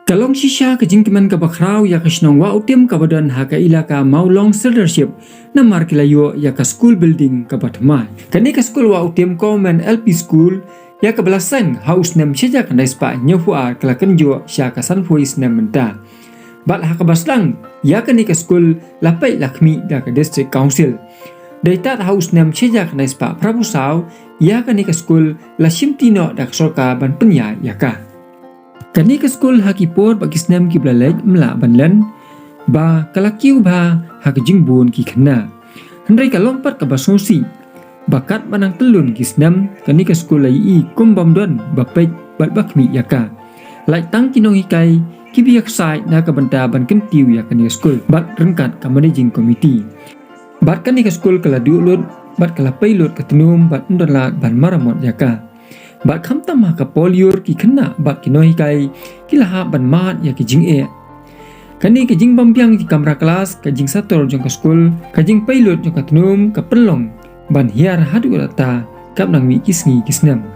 Kalong shisha ke jingkeman ke bakrau ya ke senong wa utim ke badan haka ilaka maulong leadership namar kilayo ya ke school building ke batmai. Kani ke school wa utim komen LP school ya ke belasang haus nem syaja kandai spa nyofua kelakan jo sya ke sanfuis nem menta. Bat haka baslang ya kani ke school lapai lakmi da ke district council. Daitat haus nem syaja kandai spa Prabu Saw ya kani ke school la simtino da ke sorka ban penya ya ka. Kani ke school hakipor bagi snem ki blalej mla banlen ba kalakiu ba hak jingbun ki khna hendrai ka lompat ka basosi bakat manang telun ki snem kani ke school lai I kumbam don ba pej bat bakmi yaka lai tang kinong hikai ki biak sai na ka banta ban kentiu ya kani ke school bat rengkat ka managing committee bat kani ke school kala diulut bat kala pailut ka tenum bat ndonlat ban maramot yaka bat kham tamah ka poliur ki khna bat ki noi kai ki laha ban mat ya ki jing e kani ki jing bampiang ki kamra kelas ka jing sator jong ka school ka jing pailut jong ka tunum ka pelong ban hiar hadu rata kap nang mi kisngi kisnam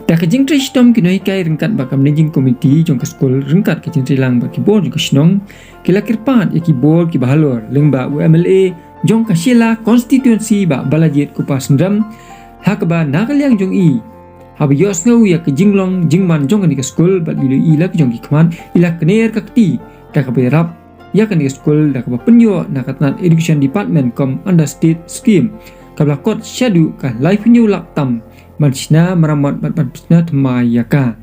ta ka jing tristom ki noi kai rengkat ba ka managing committee jong ka school rengkat ka jing trilang ba ki bor jong ka snong ki lakir pat ya ki bor ki bahalor lengba UMLA jong ka shela constituency ba balajit kupas ndram hakba nagaliang jong I habi yos ngau ya ke jinglong jingman jong kan ke school bat lilu ila ke jong ki kman ila kener kakti ka ka berap ya kan ke school da ka penyo na katnat education department kom under state scheme ka blakot syadu ka life new laktam mansna maramat bat bansna thmai ya ka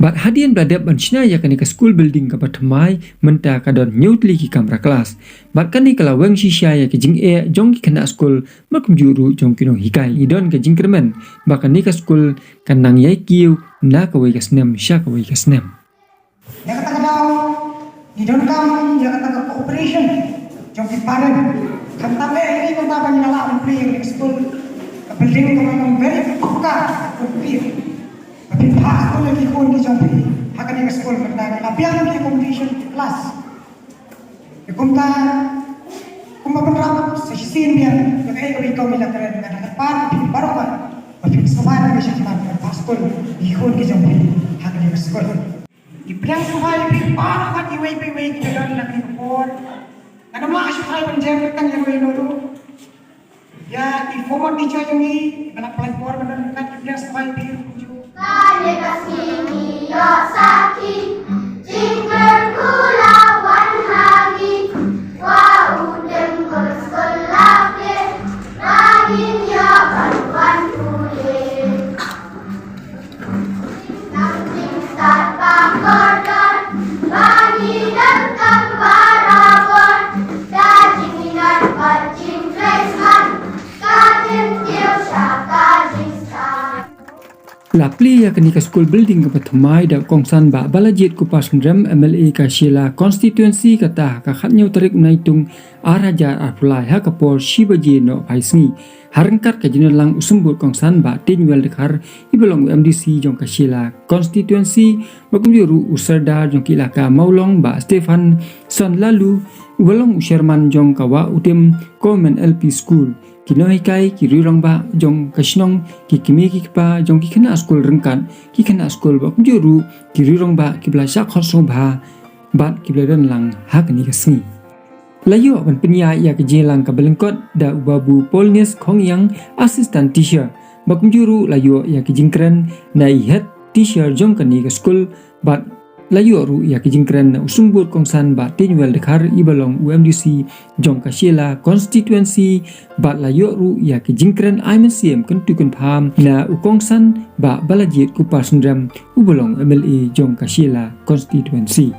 bat hadian bladap bansna ya kan ke school building ka bathmai menta ka don nyutli ki kamra kelas bat kan ni kala weng shisha ya ke jing e jong ki kena school makum juru jong kinong hikai idon ke jing kermen bakan ni ke school kan nang yai kiu na ka wei ka snem sya ka wei ka snem ya kata daw ni don kam ya kata cooperation jong ki panen kan tabe ini ko taban nala on play ke school ka building ko mang very pukka ko play tapi pas ko lagi ko ni jong play hakan ni school kan abiang ni competition class kumta kumapun sesisin dia yang kayak ikaw mila keren dengan hadapan baru kan tapi semuanya bisa kita pas school ikut ke jom hakan ni school di bilang semua di parah kan iway kita dan lagi report ada mah asyik saya penjara kan yang dulu ya di format di jauh ini balap pelapor dan kan di bilang semua di Kade kasih yo saki jingker kulawan hagi wa udem bersekolah ke langit ya bantuan kulit nanting tanpa korban bagi datang barabon daging inan bajing resman katin tiup syaka jingsan Lapli ya kani ke school building ke bathmai da kongsan ba balajit ku pas ndram MLA ka shela constituency kata ka khatnyau tarik naitung araja arpulai ha ka por shibaji no paisni harengkat ka jinelang usembut kongsan ba tinwel dekhar ibelong MDC jong ka shela constituency bakum juru usarda jong kilaka maulong ba Stefan son lalu ubelong usherman jong kawa utim komen LP school kinoi kai ki rirong ba jong kasnong ki kimi ki pa jong ki khana school rengkat ki khana school ba juru ki rirong ba ki bla syak khosong ba bat ki bla dan lang ha kani kasni layo ban penya ya ke jelang ka belengkot da ubabu polnes khong yang assistant teacher ba juru layo ya ki jingkren nai head teacher jong kani ka school bat layo ru ya ki jingkren na usumbut kongsan ba tinwel dekhar ibalong UMDC jong ka shela constituency ba layo ru ya ki jingkren IMCM kentu kun pham na ukongsan ba balajit ku pasndram ubalong MLA jong ka shela constituency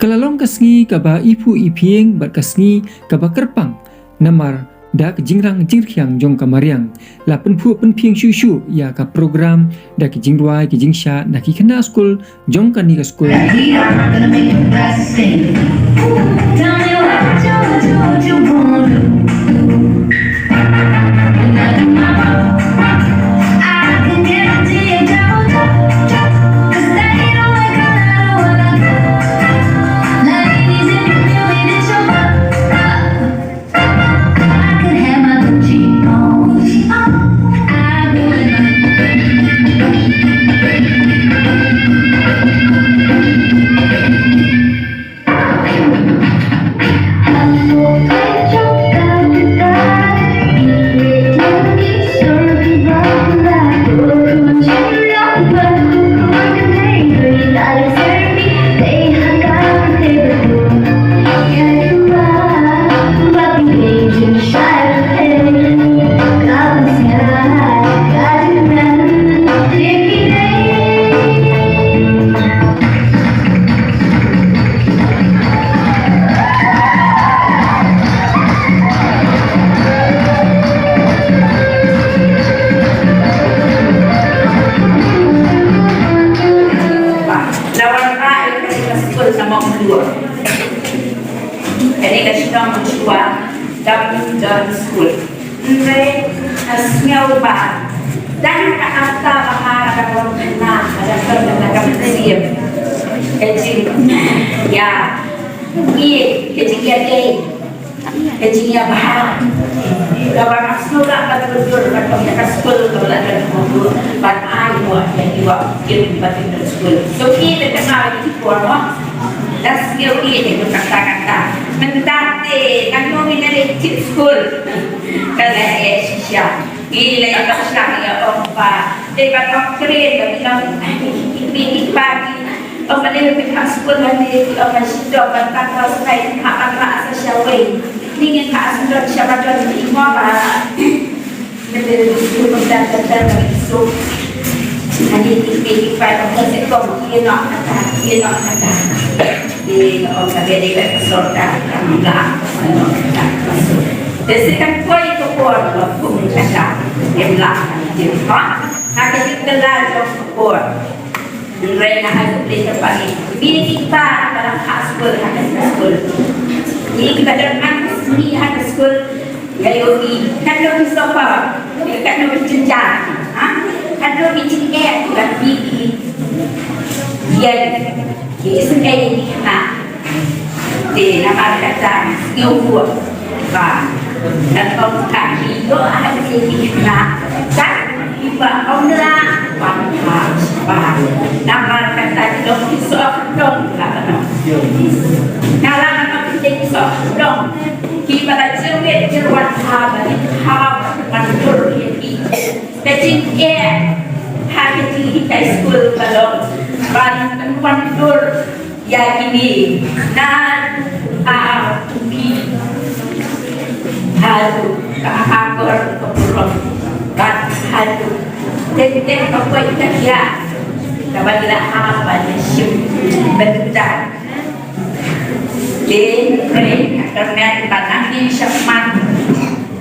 kalalong kasngi ka ba ipu ipieng ba kasngi ka ba kerpang namar da ke jingrang jingkhyang jong ka mariang la penphu penpieng shu ya ka program da ke jingruai ke jingsha na ki khana school jong ka ni ka school Tell me what you want to do. I can guarantee you double, 'cause they don't wake up out of what I do. Ladies, if you really need your love, I could have my Gucci on. I would. Andre Asmiau Ba dan kata bahara kalau kena ada kerja siap kecil ya ini kecilnya deh kecilnya bahara kalau nak sekolah pada berdua kalau nak sekolah kalau ada berdua pada ayu yang dibawa kirim pada sekolah so kita kenal itu orang das skill ini kata-kata mendate kan nominal school kalau Asia gila yang kasih ya apa dekat keren bilang ini pagi apa dia pihak sekolah nanti apa sudah bantang sekali hak rasa syawai ingin hak sudah siapa dan imam apa menjadi sekolah dan itu nanti ini pada sekolah ini nak ada di orang Amerika Selatan enggak jadi kan kau itu kuat pun ada yang lain jadi nak kita belajar kuat mereka harus belajar pagi ini kita dalam sekolah ada sekolah ini kita dalam ini ada sekolah gaya ini kan lebih sopan kan lebih jenjang kan lebih tinggi bukan tinggi dia Yesus ini nak di nama kata nyawa bah dan orang kaki itu ada di nak tak iba orang bah nama kata dong kisah dong kata kalau nama kita kisah dong kita dah cewek jerawat haba mandur ini kecil hari ini kita sekolah kalau mandur ya ini dan hadu kakakor kepulauan kan hadu jadi apa itu ya kabala apa nasium betul jadi karena tanah ini syaman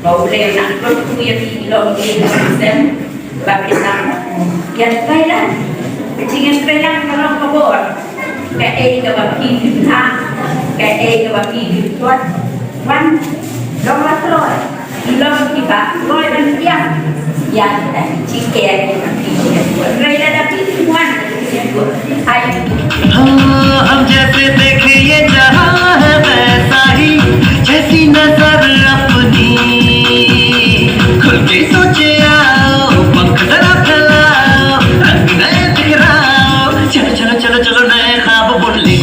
boleh nak berkuya di lagi sistem bagi nama yang kailan kecingin kailan kalau kabur ke bagi kita ke bagi tuan wan lama terus ilmu kita roy dan tiang yang cikir kailan ada pilihan ayo हम जैसे देखे ये जहां है वैसा ही जैसी नजर अपनी खुल के सोचे आओ पंख जरा फैलाओ रंग नए बिखराओ चलो चलो चलो चलो नए ख्वाब बुन ले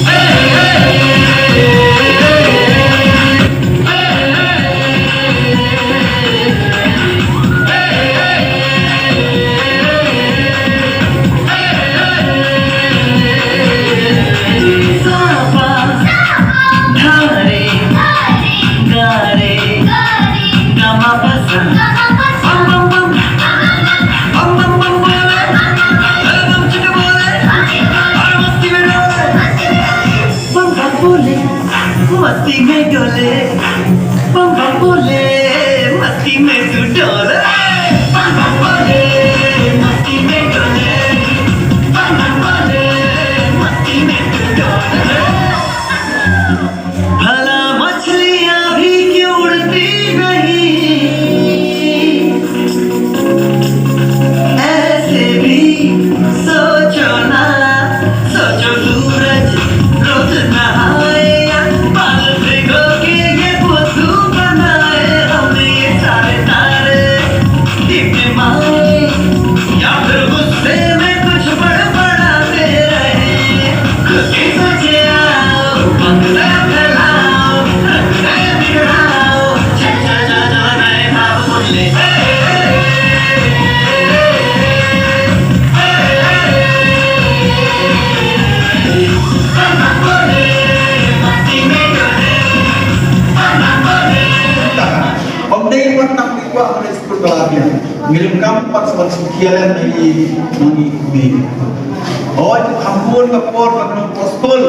मस्ती में डोले बम बम बोले मस्ती में तू डोले बम बम बोले मस्ती में डोले बम बम बोले मस्ती में तू डोले भला मछलियां भी क्यों उड़ती नहीं ऐसे भी सोचो ना सोचो सूरज रोज नहाए ngirim kampak sama sekian dari mengikuti. Oh, hampun kapor pada poskol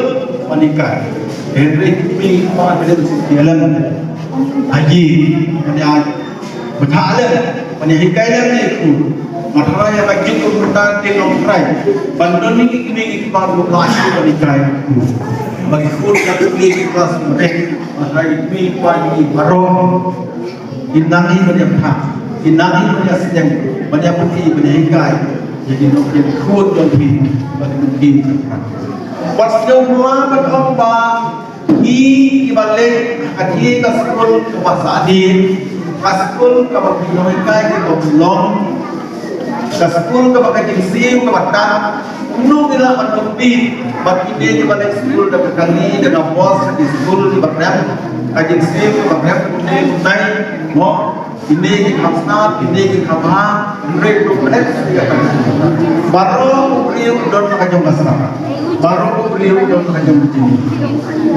menikah. Henry Pi pada sekian haji pada berhalan pada hikayat itu. Matara yang lagi kemudian tinongkrai. Bandung ini kita berkasi menikah. Bagi kur yang pilih kelas mereka matara itu pagi baron. inangi banyak hak, inangi banyak sedang, banyak putih, banyak hinggai. Jadi nak jadi kuat dan hidup bagi mungkin. Pas semua berapa i balik hati ke sekolah ke Pasadin, ke sekolah ke Bukit ke Bukilong, ke sekolah ke Bukit Sim ke Batam. Nung nila manupit, bagi dia di balik sekolah dan kali dengan bos di sekolah di Batam, kajin sim ke Batam kemudian tunai, mo ini kita hamsnat, ini kita hamha, mereka berada di atas. Baru beliau don kajong masyarakat, baru beliau don kajong begini.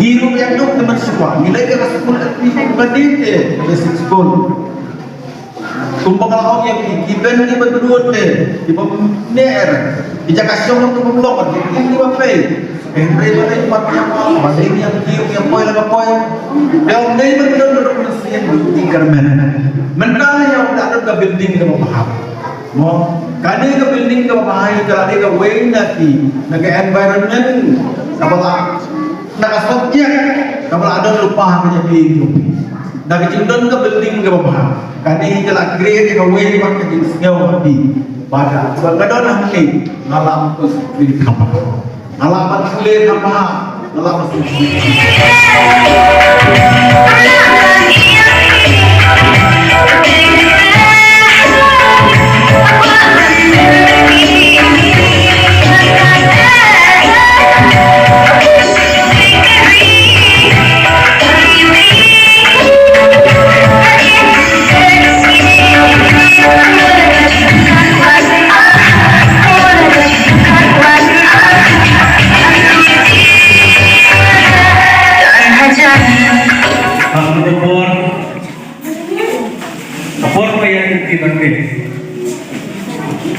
Giru yang dok teman semua, nilai ke sekolah di bandit basic school. Kumpul orang yang kiban ni berdua deh, di pemner, di Jakarta untuk memblok, di Bapai. Mereka ni macam apa? Balik yang kiu yang poin lagi poin. Yang ni betul-betul mesti bukti kerana. Mentara yang tak ada building ke bawah. Mo, kani ke building ke bawah itu kalau dia ke way nanti, nak environment, kalau nak subjek, kalau ada lupa kerja itu. Nak cindon ke building ke bawah. Kani kalau grade ke way pakai jenis nyawa di. Pada kadang-kadang ni ngalam tu di kamar. Alamat kulit apa? Alamat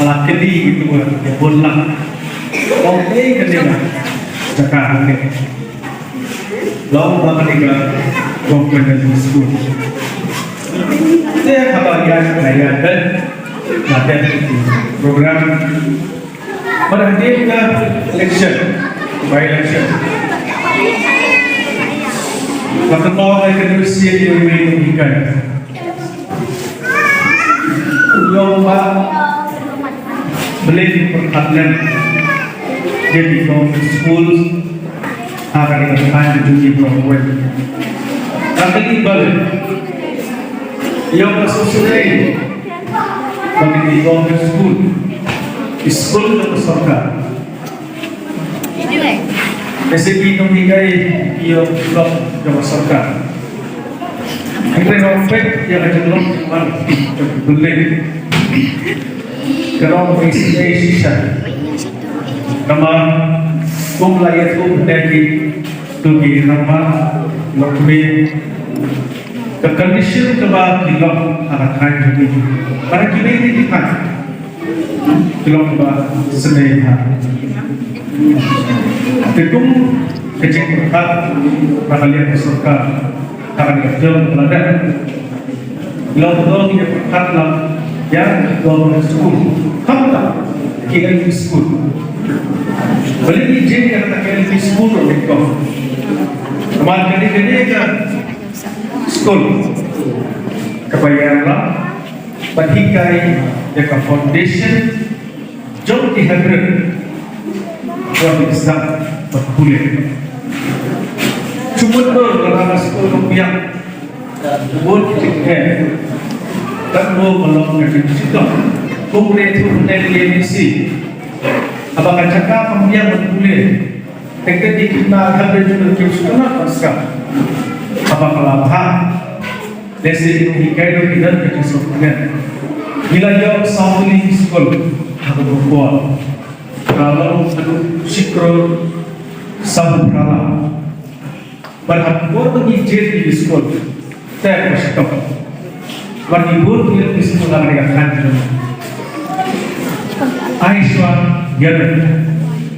Malakeli gitu ya bolang. Oke kedua Jakarta ni. Long Amerika Government School. Saya kabagian saya dan latihan program berhenti ke election, by election. Pertama kali kedua siap diumumkan. Lomba beli perkhidmatan jadi government school akan dilakukan di Broadway. Tapi balik yang sesuai bagi government school, school dan serkar. Meski dinombikai ia blok jawab serkar. Yang yang ada blok mana boleh. Kalau mengisi sisa, nama kumlayat dari tujuh nama lokmen, kekondisi kebal kilok akan jadi. Para kita ini dipan kilok kebal seneha. Tekum kecil berkat bakalian surga akan dikerjakan peladan. Kilok kebal ini berkat lah. Yang government school, kamera KLP school. Beli jen yang tak KLP school oleh kau. Kemarin kini kan school kebayaran berhikai dekat foundation jom dihadir buat Islam berkulit. Cuma dalam school rupiah buat kita dan mau melakukan juga kemudian itu dari emisi apakah cakap kemudian berkulit ketika kita ada juga kesulitan pasca apakah lapang dari itu hikai dan kesulitan bila jauh sambil di sekolah atau berkuat kalau satu sikro sambil kalah berhak berhijir di sekolah saya bersikap Warnibur dia disebut dengan kantor. Aisyah Yadan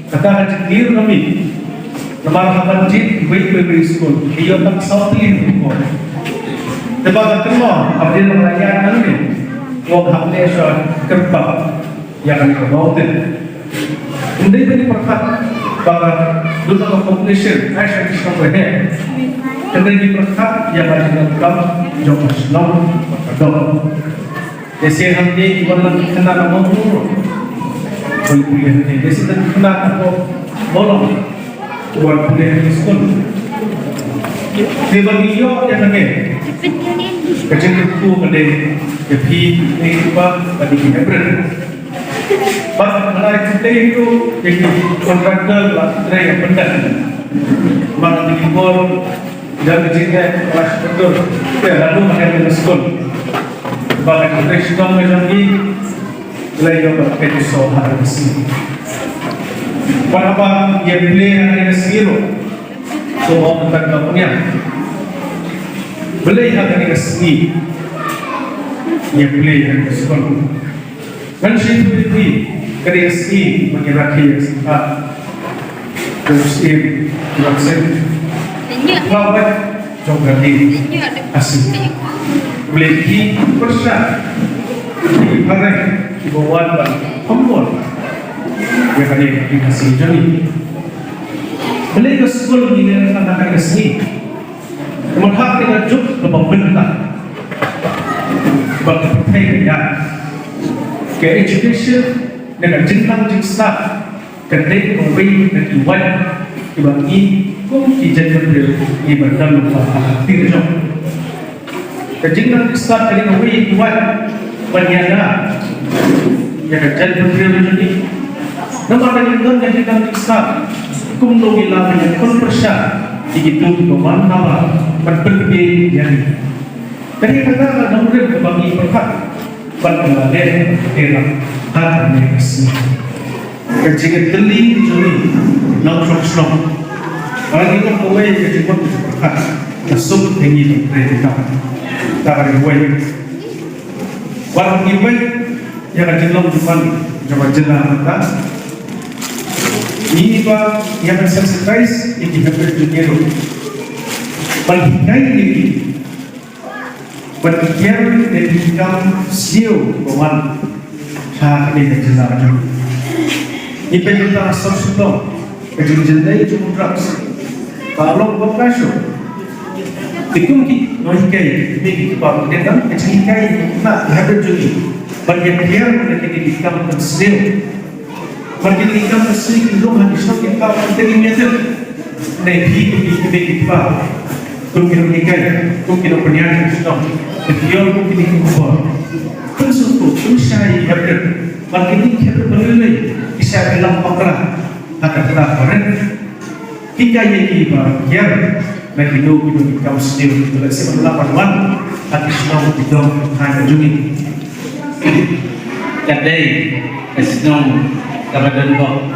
kata cekir kami Namar Hamanjit wait school dia tak sautin ko. Diba ketemu abdin perayaan ini wong hamle sa kerba yang dikabautin. Hindi pwede perkat baka doon ang population Aisyah kisah berhe. Hindi perkat yang ada dalam jom Islam dok. Desi hamdi ibarat kena nama mulu. Kuliah ni, desi tak kena apa bolong. Buat kuliah di sekolah. Di bagi yo yang ni, kecil itu kadang kepi ni apa bagi kita ber. Pas menarik kuliah itu jadi kontraktor lah, yang benar. Malah di bor dan kecilnya kelas betul. Lalu makan di sekolah. Bahkan kita sudah menjadi belajar berkait soal ini. Kenapa dia beli hari ini semua tentang kamunya. Beli hari ini sendiri. Dia beli hari ini sekolah. Manusia itu kerja sendiri bagi rakyat sehat. Terus ini berhasil. Lawat coba di asing. Beli persat di pareng di bawah pembol yang ada di kasih jani. Beli ke sekolah ini anak-anak seni. Merhak dengan juk lebih benar. Bagi pertanyaan ke education dengan jenang jingsat kedai memberi dan iwan dibagi kum kijat berdiri ibadah lupa tirjong. Kejingan start dari nawi tuan penyada yang jadi berdiri jadi nama dengan kejingan start kum logi lawan konversa begitu keman nama berbeda yang dari kata nomor bagi perhak bandar dalam hal negasi kejingan teli jadi nomor slong orang itu kawai kejingan perhak masuk tinggi mereka tak ada warung ibu yang ada dalam depan coba jelas mata ini pak yang sensitize ini hampir dunia itu berhikai ini berhikai dan hingga siu kawan saat ini jelas ini penjualan sosial penjualan itu drugs kalau berkasih Tikum ki noikai bagi kita dengan kecikai nak ada juga bagi dia mereka dikam tersil bagi dikam tersil itu hadis yang kau penting meter nabi bagi kita mungkin nikai mungkin penyanyi Islam dia mungkin ikut konsultu usai hadir bagi kita berlelai bisa dalam pakar akan kita keren kita yang dia bagi lu itu kau sendiri kalau sebelum lapan hati semua itu hanya juni kadai esnong kabadan ko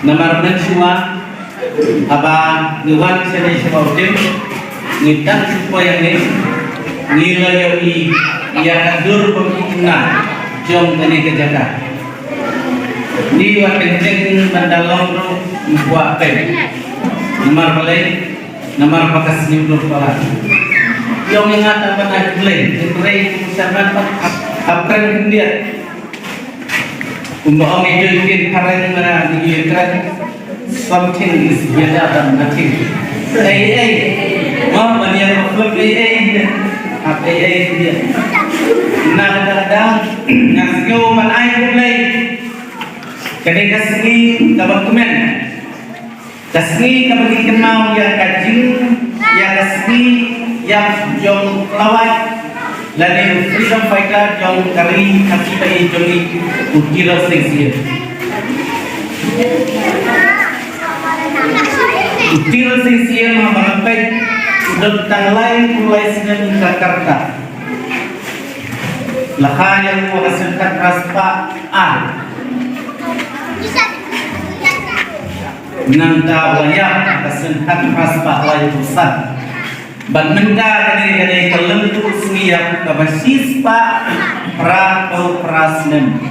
namar semua apa nuwan sini sebab tim ngitan supaya nilai ia hadir pemikirna jom tadi kejaga di waktu yang mendalam buat namar balai namar pakas nyudur pala yang ingat apa nak play sama apa dia untuk orang itu mungkin karena mana diikat something is better than nothing mau banyak klub apa dia nah kadang-kadang ngasih man air play kadang kasih dapat komen kasih kapag kenal yang kajing yang kasih yang jong lawat lalu freedom fighter jong kari kasih pai jongi ukira sengsia ukira sengsia memangkai udah tanglai mulai sedang Jakarta laka yang menghasilkan raspa Nanda wayang kesenhat raspa layu pusat Badmenda kadang-kadang kelentuk sengiyam kabasis pa Prato prasnem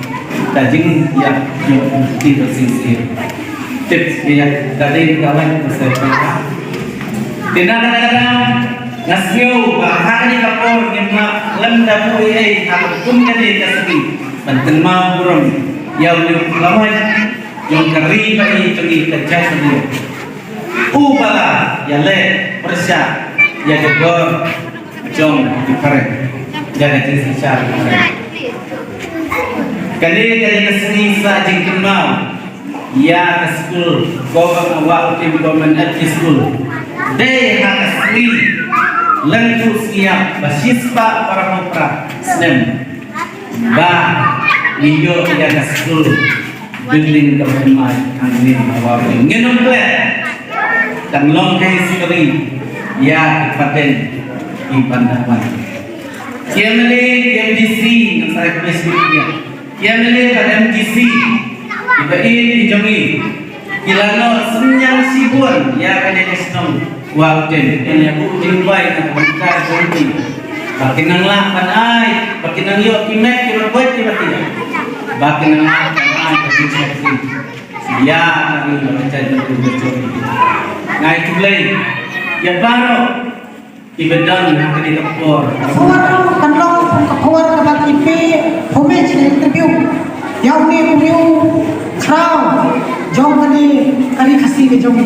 Dajing yang bukti tersisir Tips yang kadang-kadang tersedia Tidak kadang-kadang Ngasnyo bahari kapor Nima lenda mu'i Hakum jadi kasih Banten mau burung Yang lamai yang kari bagi pergi kerja sendiri. Ubala ya le persya ya debor jom di kare. jaga sisa. Kali kesini sa jing kenal ya ke school wa tim government school deh hakasli lentu siap basispa para popra snem ba iyo ya ke school building government angin wa ngenom ple dan long history ya paten ipandawan kiamele MDC yang saya presiden kiamele MDC ibain ijongi kilano senyang sibun ya kene kesnom wakten ene bu jingbai na kita jonti bakinang lah kan ai bakinang yo kimek ki buat ki batin bakinang lah kan ai batin seksi ya kami baca betul ngai tulai ya baro ibadan hakani kapor Kawan kanlong kawan kawan IP homage interview yang ni review crown jom kali kasih ke jom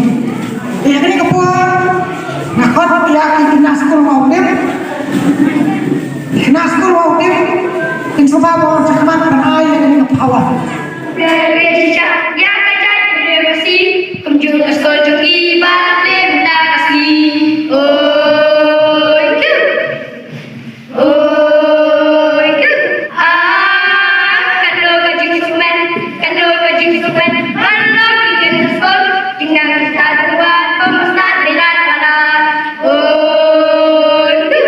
kali kapur nakot ya kena school mau dem kena school mau dem in sebab orang cakapan kan ayah kali kapawa Ya kacau bersih kemjur sekolah jogi balik tak kasih oh itu kado baju Superman kalau bikin sekolah dengan kita buat pemesan berat mana oh itu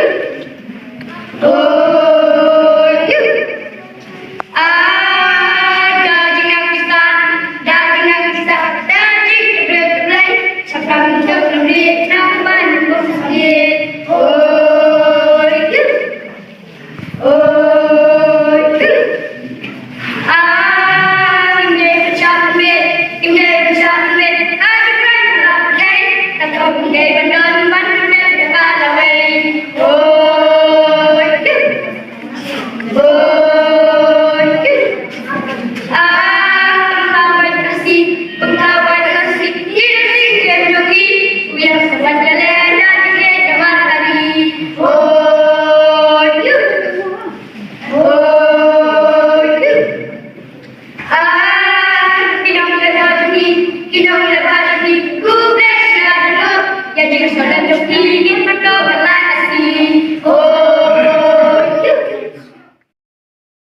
Jadi soalan joki